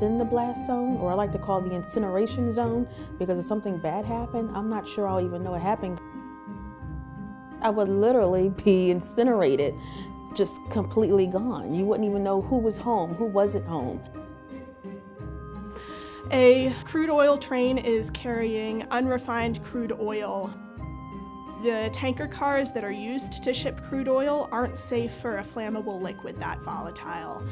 within the blast zone, or I like to call the incineration zone, because if something bad happened, I'm not sure I'll even know it happened. I would literally be incinerated, just completely gone. You wouldn't even know who was home, who wasn't home. A crude oil train is carrying unrefined crude oil. The tanker cars that are used to ship crude oil aren't safe for a flammable liquid that volatile.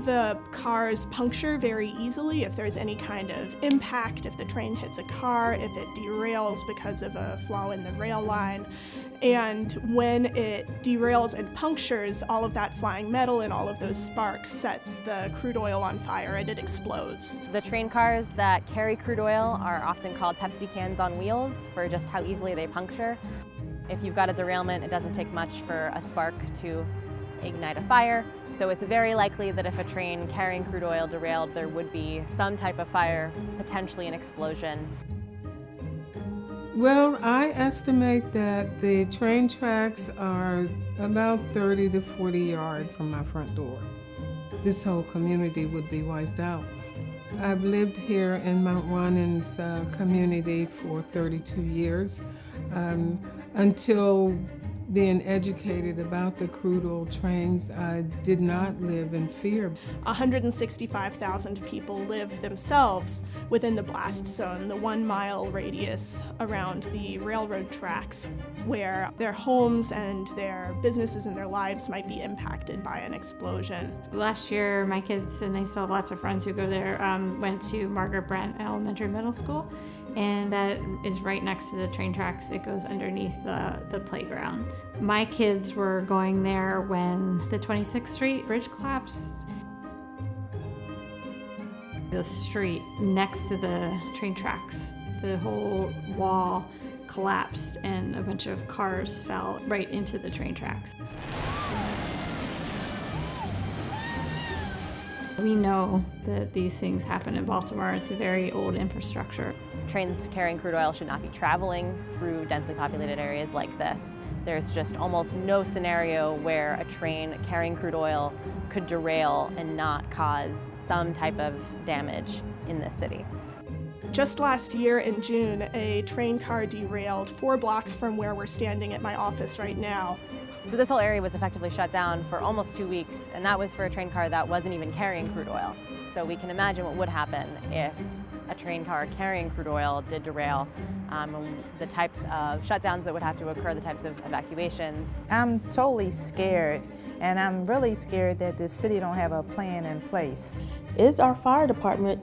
The cars puncture very easily if there's any kind of impact, if the train hits a car, if it derails because of a flaw in the rail line. And when it derails and punctures, all of that flying metal and all of those sparks sets the crude oil on fire and it explodes. The train cars that carry crude oil are often called Pepsi cans on wheels for just how easily they puncture. If you've got a derailment, it doesn't take much for a spark to ignite a fire. So it's very likely that if a train carrying crude oil derailed, there would be some type of fire, potentially an explosion. Well, I estimate that the train tracks are about 30 to 40 yards from my front door. This whole community would be wiped out. I've lived here in Mount Ronan's community for 32 years. Until being educated about the crude oil trains, I did not live in fear. 165,000 people live themselves within the blast zone, the 1 mile radius around the railroad tracks, where their homes and their businesses and their lives might be impacted by an explosion. Last year, my kids, and they still have lots of friends who go there, went to Margaret Brent Elementary Middle School, and that is right next to the train tracks. It goes underneath the playground. My kids were going there when the 26th Street bridge collapsed. The street next to the train tracks, the whole wall collapsed and a bunch of cars fell right into the train tracks. We know that these things happen in Baltimore. It's a very old infrastructure. Trains carrying crude oil should not be traveling through densely populated areas like this. There's just almost no scenario where a train carrying crude oil could derail and not cause some type of damage in this city. Just last year in June, a train car derailed 4 blocks from where we're standing at my office right now. So this whole area was effectively shut down for almost 2 weeks, and that was for a train car that wasn't even carrying crude oil. So we can imagine what would happen if a train car carrying crude oil did derail, the types of shutdowns that would have to occur, the types of evacuations. I'm totally scared, and I'm really scared that the city don't have a plan in place. Is our fire department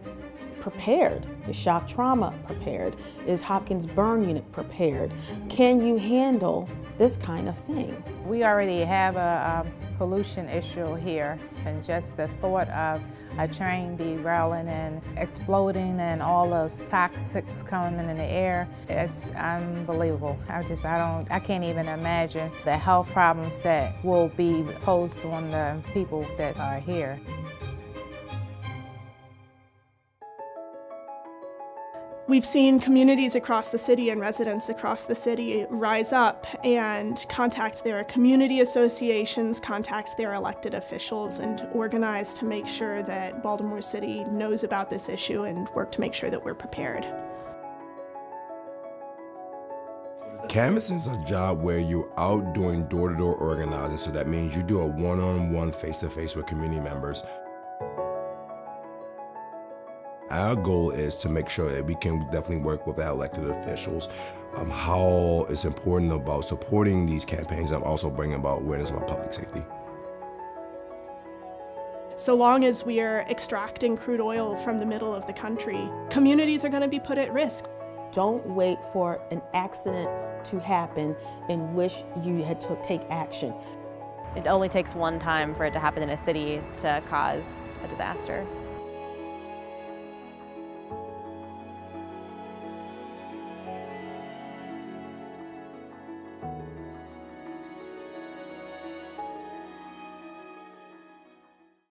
prepared? Is shock trauma prepared? Is Hopkins burn unit prepared? Can you handle this kind of thing? We already have a pollution issue here, and just the thought of a train derailing and exploding and all those toxics coming in the air, it's unbelievable. I can't even imagine the health problems that will be posed on the people that are here. We've seen communities across the city and residents across the city rise up and contact their community associations, contact their elected officials, and organize to make sure that Baltimore City knows about this issue and work to make sure that we're prepared. Canvassing is a job where you're out doing door-to-door organizing, so that means you do a one-on-one, face-to-face with community members. Our goal is to make sure that we can definitely work with our elected officials, how it's important about supporting these campaigns and also bringing about awareness about public safety. So long as we are extracting crude oil from the middle of the country, communities are going to be put at risk. Don't wait for an accident to happen and wish you had to take action. It only takes one time for it to happen in a city to cause a disaster.